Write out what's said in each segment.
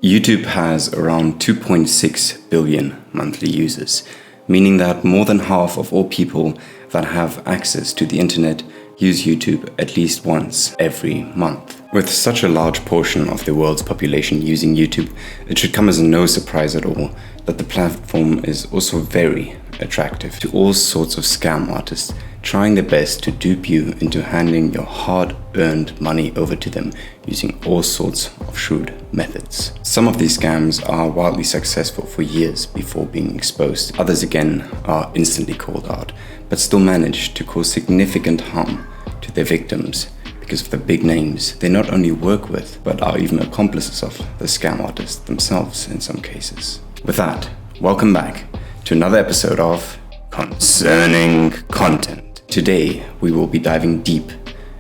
YouTube has around 2.6 billion monthly users, meaning that more than half of all people that have access to the internet use YouTube at least once every month. With such a large portion of the world's population using YouTube, it should come as no surprise at all that the platform is also very attractive to all sorts of scam artists trying their best to dupe you into handing your hard-earned money over to them using all sorts of shrewd methods. Some of these scams are wildly successful for years before being exposed. Others again are instantly called out, but still manage to cause significant harm to their victims because of the big names they not only work with, but are even accomplices of the scam artists themselves in some cases. With that, welcome back to another episode of Concerning Content. Today, we will be diving deep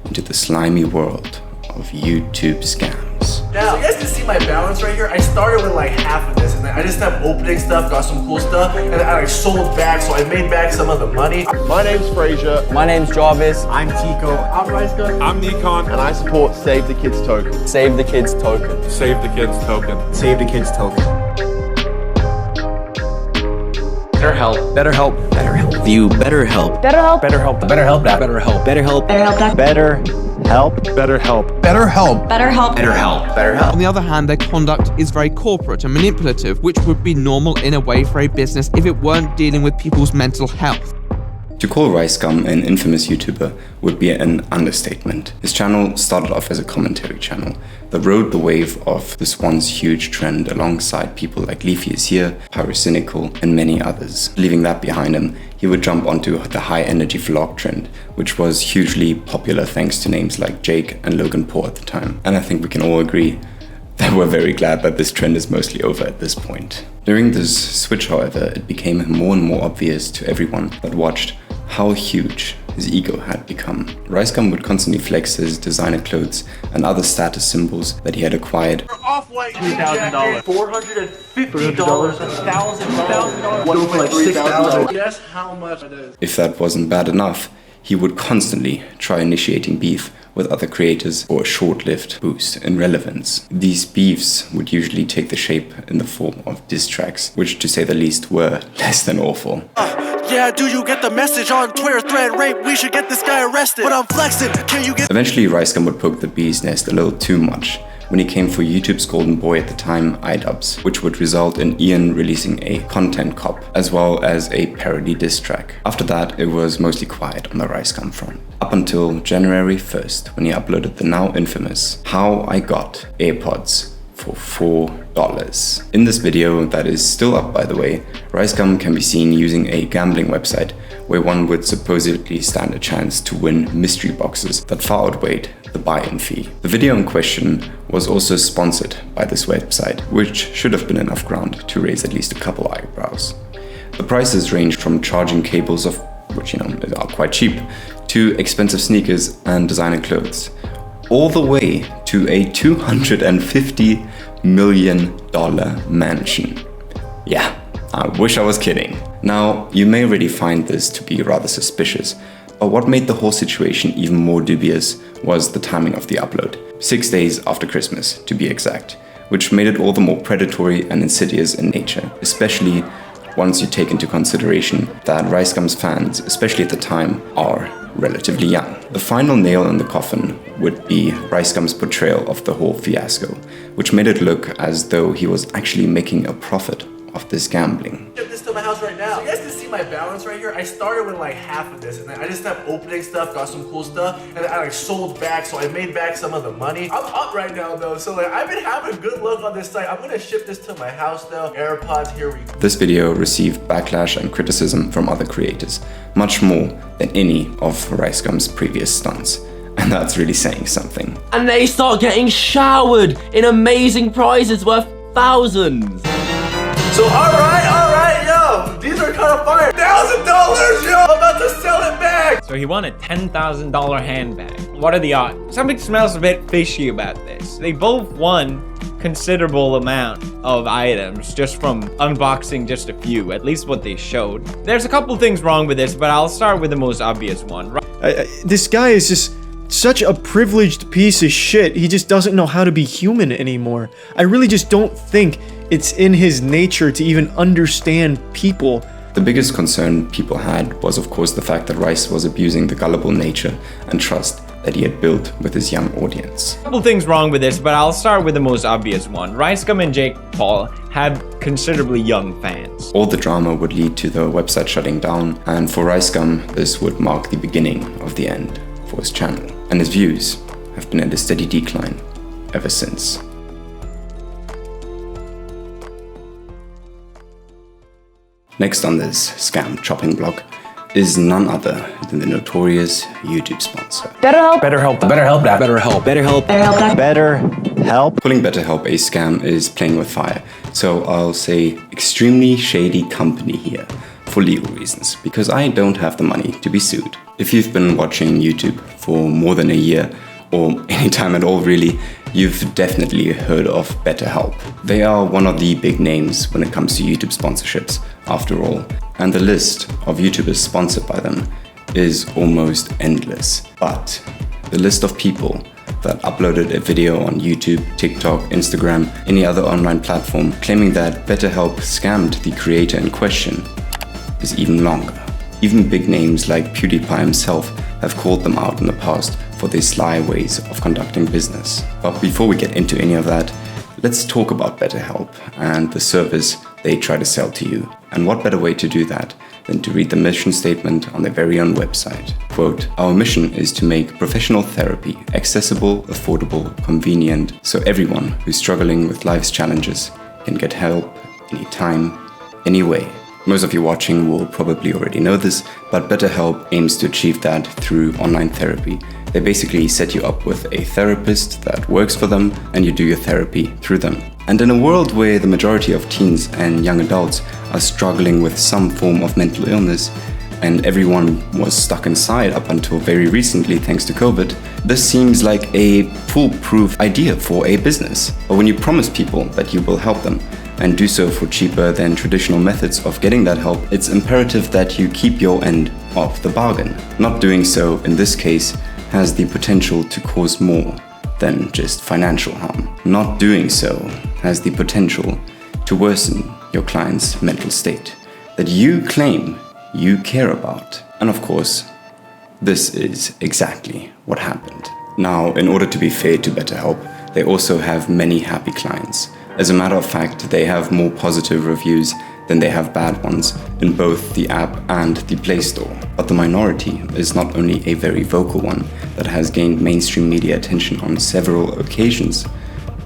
into the slimy world of YouTube scams. Now, you guys can see my balance right here. I started with like half of this, and then I just kept opening stuff, got some cool stuff, and then I sold back, so I made back some of the money. My name's Frazier. My name's Jarvis. I'm Tico. I'm Ricegum. I'm Nikon. And I support Save the Kids Token. Save the Kids Token. Save the Kids Token. Save the Kids Token. BetterHelp. BetterHelp. BetterHelp. View BetterHelp. BetterHelp. BetterHelp. BetterHelp. BetterHelp. BetterHelp. BetterHelp. BetterHelp. BetterHelp. BetterHelp. BetterHelp. BetterHelp. On the other hand, their conduct is very corporate and manipulative, which would be normal in a way for a business if it weren't dealing with people's mental health. To call Ricegum an infamous YouTuber would be an understatement. His channel started off as a commentary channel that rode the wave of this once huge trend alongside people like Leafy is Here, Pyrocynical, and many others. Leaving that behind him, he would jump onto the high-energy vlog trend, which was hugely popular thanks to names like Jake and Logan Paul at the time. And I think we can all agree that we're very glad that this trend is mostly over at this point. During this switch, however, it became more and more obvious to everyone that watched how huge his ego had become. Ricegum would constantly flex his designer clothes and other status symbols that he had acquired. Off-white $2,000. $450. $1,000. One for like $6,000. Guess how much it is. If that wasn't bad enough, he would constantly try initiating beef with other creators for a short-lived boost in relevance. These beefs would usually take the shape in the form of diss tracks, which to say the least were less than awful. Yeah, do you get the message on Twitter thread rape? We should get this guy arrested. But I'm flexing. Can you get... Eventually, Ricegum would poke the bee's nest a little too much when he came for YouTube's golden boy at the time, iDubbbz, which would result in Ian releasing a content cop, as well as a parody diss track. After that, it was mostly quiet on the Ricegum front. Up until January 1st, when he uploaded the now infamous How I Got AirPods for $4. In this video, that is still up by the way, Ricegum can be seen using a gambling website where one would supposedly stand a chance to win mystery boxes that far outweighed the buy-in fee. The video in question was also sponsored by this website, which should have been enough ground to raise at least a couple eyebrows. The prices ranged from charging cables of, which are quite cheap, to expensive sneakers and designer clothes, all the way to a $250 million mansion. Yeah, I wish I was kidding. Now, you may already find this to be rather suspicious, but what made the whole situation even more dubious was the timing of the upload. 6 days after Christmas, to be exact, which made it all the more predatory and insidious in nature, especially once you take into consideration that Ricegum's fans, especially at the time, are relatively young. The final nail in the coffin would be Ricegum's portrayal of the whole fiasco, which made it look as though he was actually making a profit of this gambling. Get this to my house right now. So you guys can see my balance right here. I started with like half of this, and then I just kept opening stuff, got some cool stuff, and then I sold back, so I made back some of the money. I'm up right now though, so I've been having good luck on this site. I'm gonna ship this to my house though. AirPods, here we go. This video received backlash and criticism from other creators, much more than any of Ricegum's previous stunts. And that's really saying something. And they start getting showered in amazing prizes worth thousands. So alright, yo, these are kind of fire. $1,000, yo, I'm about to sell it back. So he won a $10,000 handbag. What are the odds? Something smells a bit fishy about this. They both won considerable amount of items just from unboxing just a few, at least what they showed. There's a couple things wrong with this, but I'll start with the most obvious one. This guy is just such a privileged piece of shit. He just doesn't know how to be human anymore. I really just don't think it's in his nature to even understand people. The biggest concern people had was, of course, the fact that Rice was abusing the gullible nature and trust that he had built with his young audience. A couple things wrong with this, but I'll start with the most obvious one. Ricegum and Jake Paul had considerably young fans. All the drama would lead to the website shutting down, and for Ricegum, this would mark the beginning of the end for his channel. And his views have been at a steady decline ever since. Next on this scam chopping block is none other than the notorious YouTube sponsor. BetterHelp. BetterHelp. BetterHelp. BetterHelp. BetterHelp. BetterHelp. Calling BetterHelp a scam is playing with fire, so I'll say extremely shady company here for legal reasons, because I don't have the money to be sued. If you've been watching YouTube for more than a year, or any time at all really, you've definitely heard of BetterHelp. They are one of the big names when it comes to YouTube sponsorships, after all, and the list of YouTubers sponsored by them is almost endless. But the list of people that uploaded a video on YouTube, TikTok, Instagram, any other online platform claiming that BetterHelp scammed the creator in question is even longer. Even big names like PewDiePie himself have called them out in the past for their sly ways of conducting business. But before we get into any of that, let's talk about BetterHelp and the service they try to sell to you. And what better way to do that than to read the mission statement on their very own website. Quote, "Our mission is to make professional therapy accessible, affordable, convenient, so everyone who's struggling with life's challenges can get help anytime, anyway." Most of you watching will probably already know this, but BetterHelp aims to achieve that through online therapy. They basically set you up with a therapist that works for them, and you do your therapy through them. And in a world where the majority of teens and young adults are struggling with some form of mental illness, and everyone was stuck inside up until very recently thanks to COVID, this seems like a foolproof idea for a business. But when you promise people that you will help them, and do so for cheaper than traditional methods of getting that help, it's imperative that you keep your end of the bargain. Not doing so, in this case, has the potential to cause more than just financial harm. Not doing so has the potential to worsen your client's mental state that you claim you care about. And of course, this is exactly what happened. Now, in order to be fair to BetterHelp, they also have many happy clients. As a matter of fact, they have more positive reviews than they have bad ones in both the app and the Play Store. But the minority is not only a very vocal one that has gained mainstream media attention on several occasions,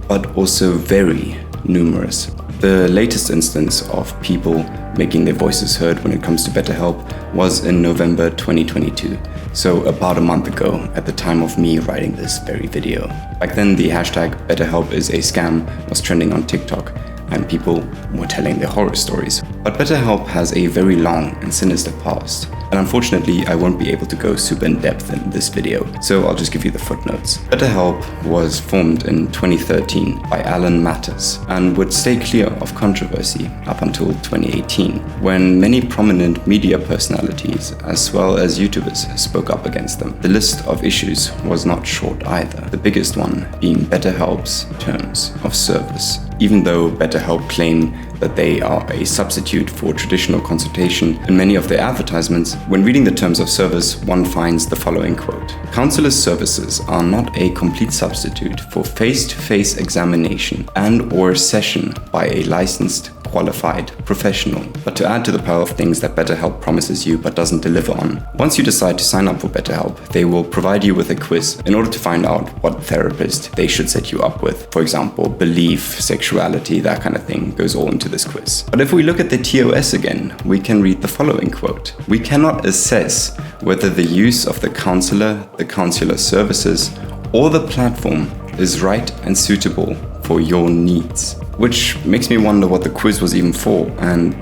but also very numerous. The latest instance of people making their voices heard when it comes to BetterHelp was in November 2022, so about a month ago at the time of me writing this very video. Back then, the hashtag BetterHelp is a scam was trending on TikTok, and people were telling their horror stories. But BetterHelp has a very long and sinister past, and unfortunately I won't be able to go super in depth in this video, so I'll just give you the footnotes. BetterHelp was formed in 2013 by Alan Matters and would stay clear of controversy up until 2018, when many prominent media personalities as well as YouTubers spoke up against them. The list of issues was not short either, the biggest one being BetterHelp's terms of service. Even though BetterHelp claim that they are a substitute for traditional consultation in many of their advertisements, when reading the terms of service, one finds the following quote: "Counselor's services are not a complete substitute for face-to-face examination and/or session by a licensed, qualified professional, but to add to the pile of things that BetterHelp promises you but doesn't deliver on. Once you decide to sign up for BetterHelp, they will provide you with a quiz in order to find out what therapist they should set you up with. For example, belief, sexuality, that kind of thing goes all into this quiz. But if we look at the TOS again, we can read the following quote: "We cannot assess whether the use of the counselor services, or the platform is right and suitable for your needs." Which makes me wonder what the quiz was even for and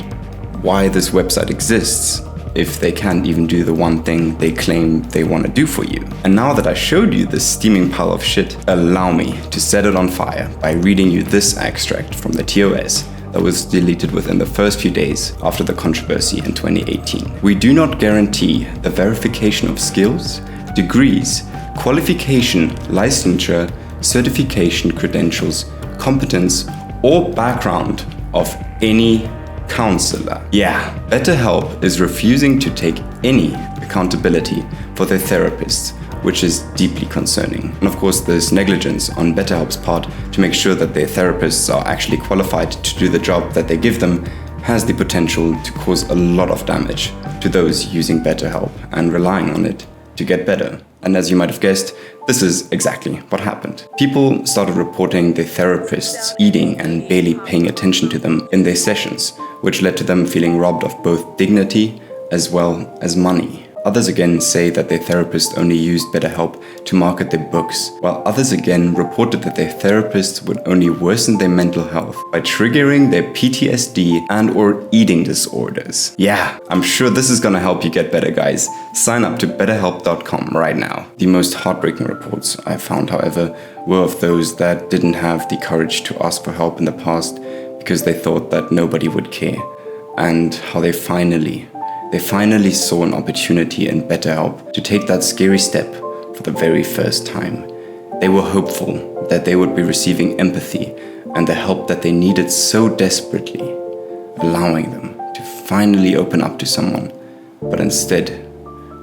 why this website exists if they can't even do the one thing they claim they want to do for you. And now that I showed you this steaming pile of shit, allow me to set it on fire by reading you this extract from the TOS that was deleted within the first few days after the controversy in 2018. "We do not guarantee the verification of skills, degrees, qualification, licensure, certification, credentials, competence, or background of any counselor. Yeah, BetterHelp is refusing to take any accountability for their therapists, which is deeply concerning. And of course, there's negligence on BetterHelp's part to make sure that their therapists are actually qualified to do the job that they give them, has the potential to cause a lot of damage to those using BetterHelp and relying on it to get better. And as you might have guessed, this is exactly what happened. People started reporting their therapists eating and barely paying attention to them in their sessions, which led to them feeling robbed of both dignity as well as money. Others again say that their therapist only used BetterHelp to market their books, while others again reported that their therapists would only worsen their mental health by triggering their PTSD and or eating disorders. Yeah, I'm sure this is gonna help you get better, guys. Sign up to betterhelp.com right now. The most heartbreaking reports I found, however, were of those that didn't have the courage to ask for help in the past because they thought that nobody would care, and how they finally saw an opportunity in BetterHelp to take that scary step for the very first time. They were hopeful that they would be receiving empathy and the help that they needed so desperately, allowing them to finally open up to someone. But instead,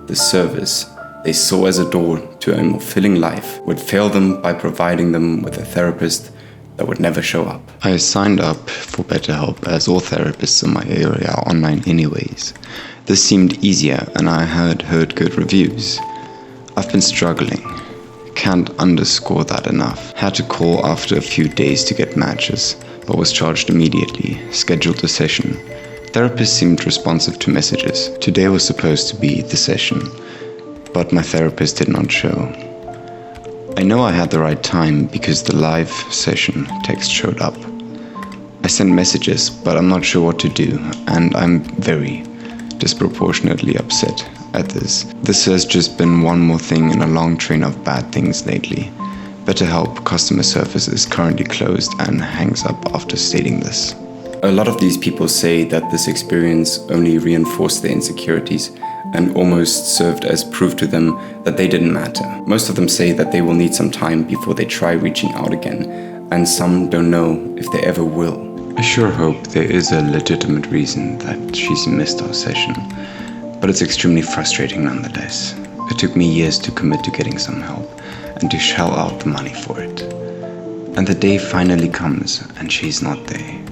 the service they saw as a door to a more fulfilling life would fail them by providing them with a therapist that would never show up. I signed up for BetterHelp as all therapists in my area are online anyways. This seemed easier and I had heard good reviews. I've been struggling. Can't underscore that enough. Had to call after a few days to get matches, but was charged immediately. Scheduled a session. Therapist seemed responsive to messages. Today was supposed to be the session, but my therapist did not show. I know I had the right time because the live session text showed up. I sent messages, but I'm not sure what to do, and I'm very disproportionately upset at this. This has just been one more thing in a long train of bad things lately. BetterHelp customer service is currently closed and hangs up after stating this. A lot of these people say that this experience only reinforced their insecurities and almost served as proof to them that they didn't matter. Most of them say that they will need some time before they try reaching out again, and some don't know if they ever will. I sure hope there is a legitimate reason that she's missed our session, but it's extremely frustrating nonetheless. It took me years to commit to getting some help and to shell out the money for it. And the day finally comes and she's not there.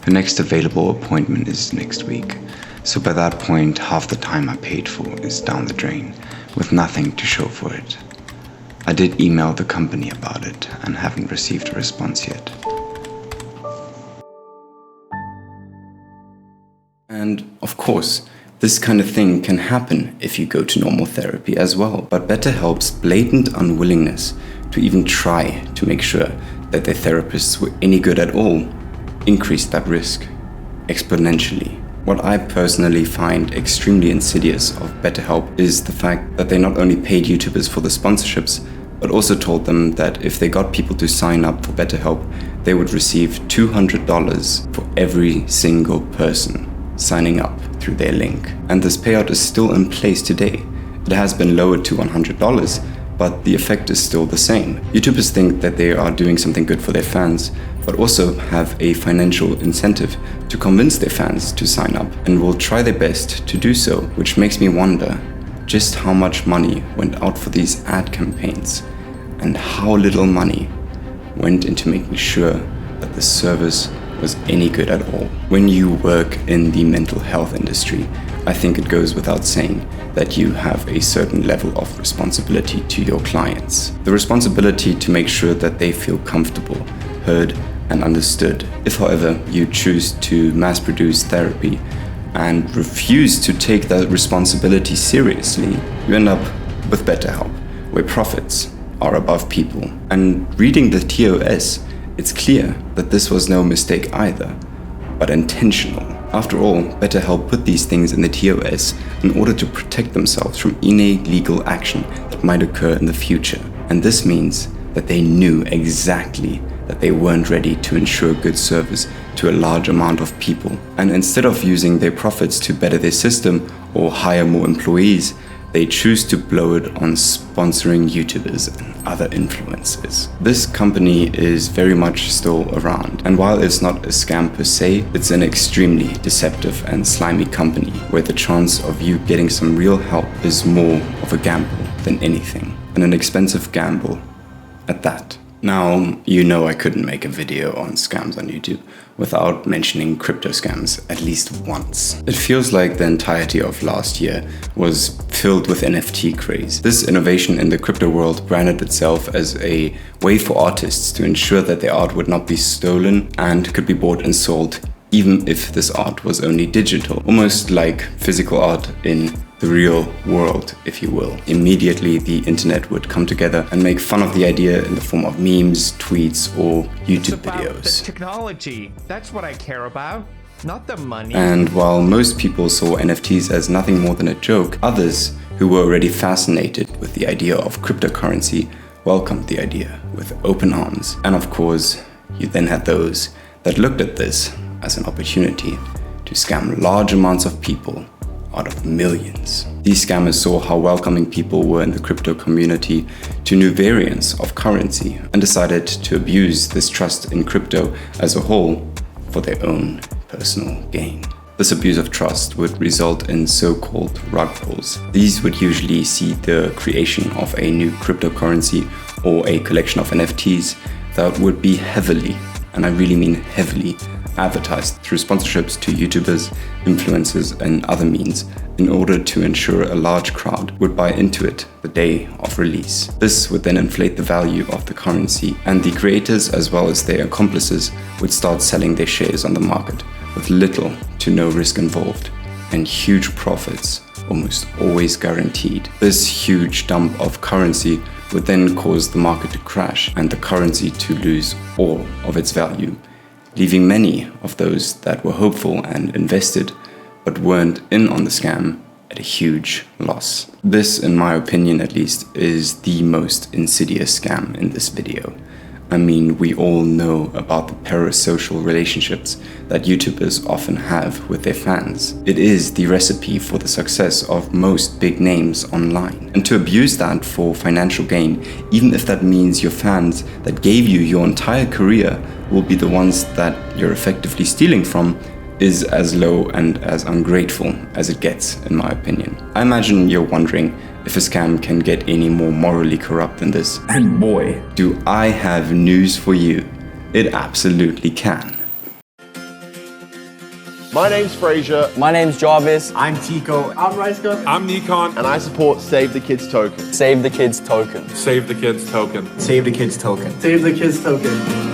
Her next available appointment is next week, so by that point half the time I paid for is down the drain, with nothing to show for it. I did email the company about it and haven't received a response yet. And of course, this kind of thing can happen if you go to normal therapy as well. But BetterHelp's blatant unwillingness to even try to make sure that their therapists were any good at all increased that risk exponentially. What I personally find extremely insidious of BetterHelp is the fact that they not only paid YouTubers for the sponsorships, but also told them that if they got people to sign up for BetterHelp, they would receive $200 for every single person signing up through their link. And this payout is still in place today. It has been lowered to $100, but the effect is still the same. YouTubers think that they are doing something good for their fans, but also have a financial incentive to convince their fans to sign up, and will try their best to do so, which makes me wonder just how much money went out for these ad campaigns, and how little money went into making sure that the service was any good at all. When you work in the mental health industry, I think it goes without saying that you have a certain level of responsibility to your clients. The responsibility to make sure that they feel comfortable, heard, and understood. If, however, you choose to mass produce therapy and refuse to take that responsibility seriously, you end up with BetterHelp, where profits are above people. And reading the TOS, it's clear that this was no mistake either, but intentional. After all, BetterHelp put these things in the TOS in order to protect themselves from any legal action that might occur in the future. And this means that they knew exactly that they weren't ready to ensure good service to a large amount of people. And instead of using their profits to better their system or hire more employees, they choose to blow it on sponsoring YouTubers and other influencers. This company is very much still around, and while it's not a scam per se, it's an extremely deceptive and slimy company where the chance of you getting some real help is more of a gamble than anything, and an expensive gamble at that. Now, you know I couldn't make a video on scams on YouTube without mentioning crypto scams at least once. It feels like the entirety of last year was filled with NFT craze. This innovation in the crypto world branded itself as a way for artists to ensure that their art would not be stolen and could be bought and sold even if this art was only digital, almost like physical art in the real world, if you will. Immediately, the internet would come together and make fun of the idea in the form of memes, tweets, or YouTube videos. The technology, that's what I care about, not the money. And while most people saw NFTs as nothing more than a joke, others who were already fascinated with the idea of cryptocurrency welcomed the idea with open arms. And of course, you then had those that looked at this as an opportunity to scam large amounts of people out of millions. These scammers saw how welcoming people were in the crypto community to new variants of currency and decided to abuse this trust in crypto as a whole for their own personal gain. This abuse of trust would result in so-called rug pulls. These would usually see the creation of a new cryptocurrency or a collection of NFTs that would be heavily, and I really mean heavily, advertised through sponsorships to YouTubers, influencers, and other means in order to ensure a large crowd would buy into it the day of release. This would then inflate the value of the currency, and the creators as well as their accomplices would start selling their shares on the market with little to no risk involved and huge profits almost always guaranteed. This huge dump of currency would then cause the market to crash and the currency to lose all of its value, leaving many of those that were hopeful and invested but weren't in on the scam at a huge loss. This, in my opinion at least, is the most insidious scam in this video. I mean, we all know about the parasocial relationships that YouTubers often have with their fans. It is the recipe for the success of most big names online. And to abuse that for financial gain, even if that means your fans that gave you your entire career will be the ones that you're effectively stealing from, is as low and as ungrateful as it gets, in my opinion. I imagine you're wondering if a scam can get any more morally corrupt than this. And boy, do I have news for you. It absolutely can. My name's Fraser. My name's Jarvis. I'm Tico. I'm Ricegum. I'm Nikon. And I support Save the Kids Token. Save the Kids Token. Save the Kids Token. Save the Kids Token. Save the Kids Token.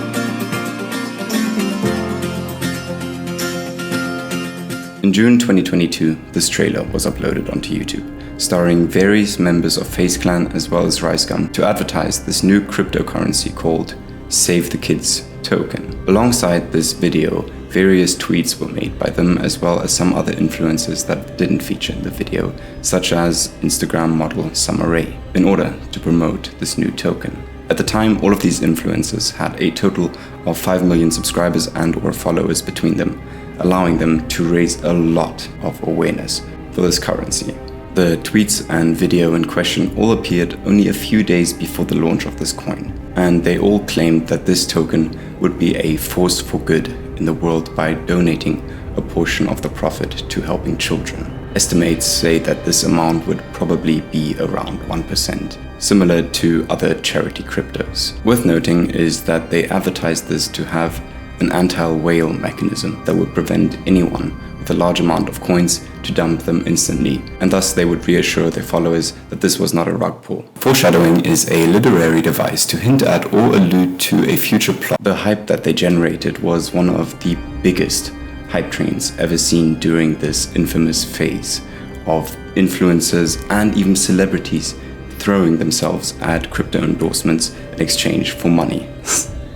In June 2022, this trailer was uploaded onto YouTube, starring various members of FaZe Clan as well as Ricegum to advertise this new cryptocurrency called Save the Kids Token. Alongside this video, various tweets were made by them as well as some other influencers that didn't feature in the video, such as Instagram model Summer Rae, in order to promote this new token. At the time, all of these influencers had a total of 5 million subscribers and or followers between them, allowing them to raise a lot of awareness for this currency. The tweets and video in question all appeared only a few days before the launch of this coin, and they all claimed that this token would be a force for good in the world by donating a portion of the profit to helping children. Estimates say that this amount would probably be around 1%, similar to other charity cryptos. Worth noting is that they advertised this to have an anti-whale mechanism that would prevent anyone with a large amount of coins to dump them instantly, and thus they would reassure their followers that this was not a rug pull. Foreshadowing is a literary device to hint at or allude to a future plot. The hype that they generated was one of the biggest hype trains ever seen during this infamous phase of influencers and even celebrities throwing themselves at crypto endorsements in exchange for money.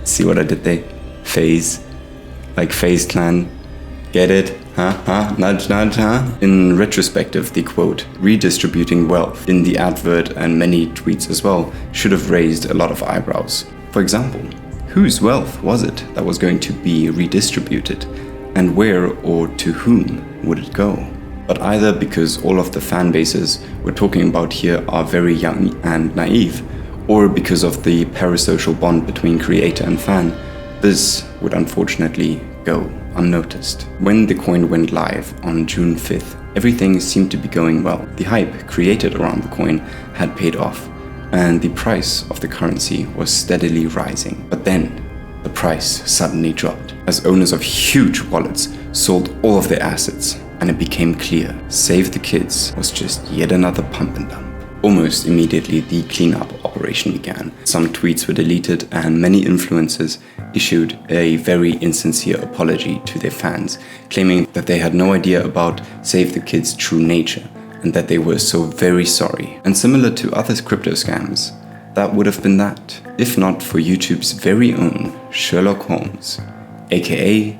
See what I did there? FaZe, like FaZe Clan, get it? Nudge, nudge, huh? In retrospective, the quote, redistributing wealth in the advert and many tweets as well, should have raised a lot of eyebrows. For example, whose wealth was it that was going to be redistributed? And where or to whom would it go? But either because all of the fan bases we're talking about here are very young and naive, or because of the parasocial bond between creator and fan, this would unfortunately go unnoticed. When the coin went live on June 5th, everything seemed to be going well. The hype created around the coin had paid off, and the price of the currency was steadily rising. But then, the price suddenly dropped, as owners of huge wallets sold all of their assets, and it became clear Save the Kids was just yet another pump and dump. Almost immediately, the cleanup operation began. Some tweets were deleted, and many influencers issued a very insincere apology to their fans, claiming that they had no idea about Save the Kids' true nature, and that they were so very sorry. And similar to other crypto scams, that would have been that, if not for YouTube's very own Sherlock Holmes, aka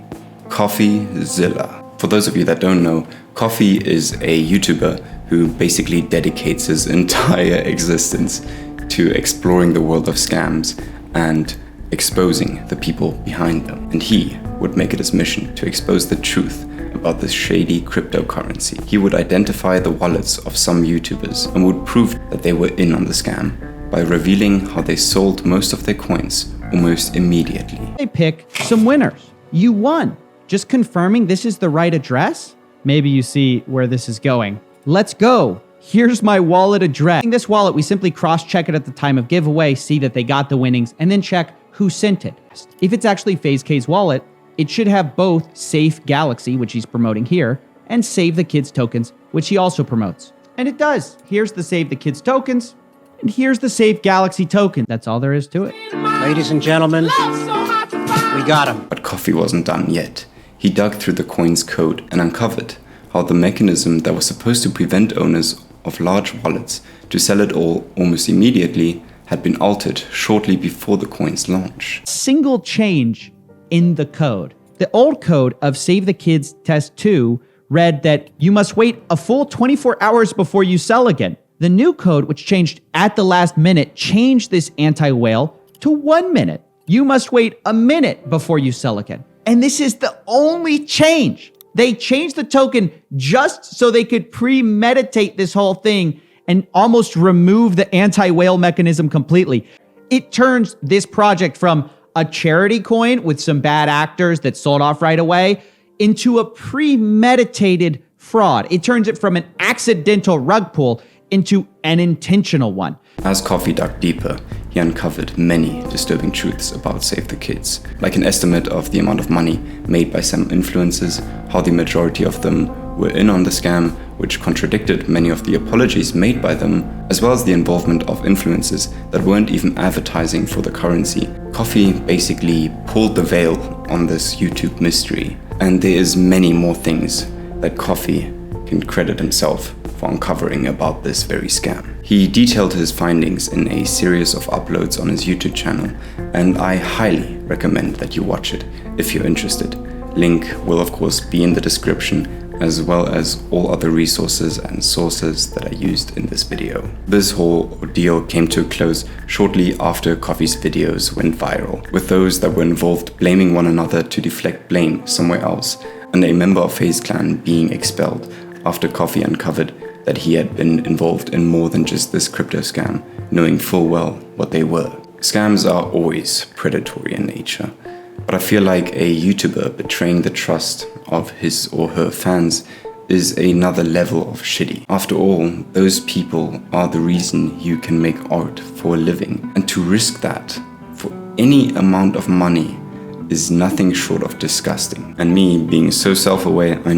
Coffeezilla. For those of you that don't know, Coffee is a YouTuber who basically dedicates his entire existence to exploring the world of scams and exposing the people behind them. And he would make it his mission to expose the truth about this shady cryptocurrency. He would identify the wallets of some YouTubers and would prove that they were in on the scam by revealing how they sold most of their coins almost immediately. They pick some winners. You won. Just confirming this is the right address? Maybe you see where this is going. Let's go. Here's my wallet address. In this wallet, we simply cross-check it at the time of giveaway, see that they got the winnings, and then check who sent it. If it's actually FaZe K's wallet, it should have both Safe Galaxy, which he's promoting here, and Save the Kids tokens, which he also promotes. And it does. Here's the Save the Kids tokens, and here's the Safe Galaxy token. That's all there is to it. Ladies and gentlemen, we got him. But Coffee wasn't done yet. He dug through the coin's code and uncovered how the mechanism that was supposed to prevent owners of large wallets to sell it all almost immediately had been altered shortly before the coin's launch. Single change in the code. The old code of Save the Kids Test 2 read that you must wait a full 24 hours before you sell again. The new code, which changed at the last minute, changed this anti-whale to 1 minute. You must wait a minute before you sell again. And this is the only change. They changed the token just so they could premeditate this whole thing and almost remove the anti-whale mechanism completely. It turns this project from a charity coin with some bad actors that sold off right away into a premeditated fraud. It turns it from an accidental rug pull into an intentional one. As Coffee dug deeper, he uncovered many disturbing truths about Save the Kids, like an estimate of the amount of money made by some influencers, how the majority of them were in on the scam, which contradicted many of the apologies made by them, as well as the involvement of influencers that weren't even advertising for the currency. Coffee basically pulled the veil on this YouTube mystery, and there is many more things that Coffee can credit himself for uncovering about this very scam. He detailed his findings in a series of uploads on his YouTube channel, and I highly recommend that you watch it if you're interested. Link will of course be in the description, as well as all other resources and sources that I used in this video. This whole ordeal came to a close shortly after Coffee's videos went viral, with those that were involved blaming one another to deflect blame somewhere else, and a member of FaZe Clan being expelled after Coffee uncovered that he had been involved in more than just this crypto scam, knowing full well what they were. Scams are always predatory in nature, but I feel like a YouTuber betraying the trust of his or her fans is another level of shitty. After all, those people are the reason you can make art for a living, and to risk that for any amount of money is nothing short of disgusting. And me being so self-aware, I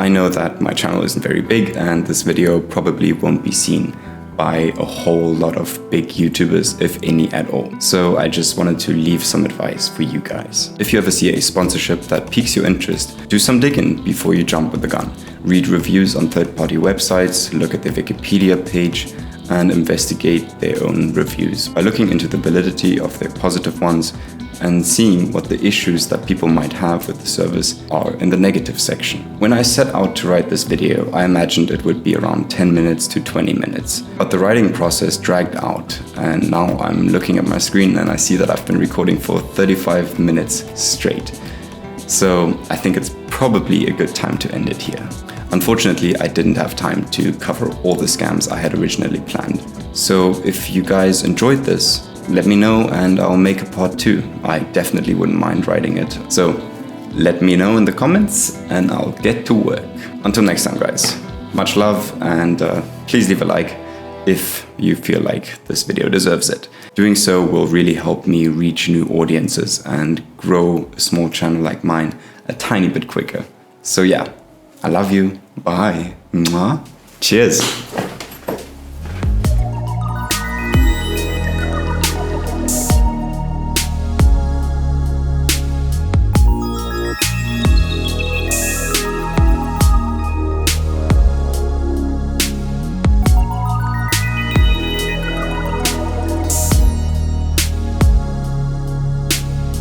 know that my channel isn't very big and this video probably won't be seen by a whole lot of big YouTubers, if any at all. So I just wanted to leave some advice for you guys. If you ever see a sponsorship that piques your interest, do some digging before you jump with the gun. Read reviews on third-party websites, look at their Wikipedia page, and investigate their own reviews by looking into the validity of their positive ones and seeing what the issues that people might have with the service are in the negative section. When I set out to write this video, I imagined it would be around 10 minutes to 20 minutes, but the writing process dragged out, and now I'm looking at my screen and I see that I've been recording for 35 minutes straight. So I think it's probably a good time to end it here. Unfortunately, I didn't have time to cover all the scams I had originally planned. So if you guys enjoyed this, let me know and I'll make a part 2. I definitely wouldn't mind writing it. So let me know in the comments and I'll get to work. Until next time, guys. Much love, and please leave a like if you feel like this video deserves it. Doing so will really help me reach new audiences and grow a small channel like mine a tiny bit quicker. So yeah, I love you. Bye. Mwah. Cheers.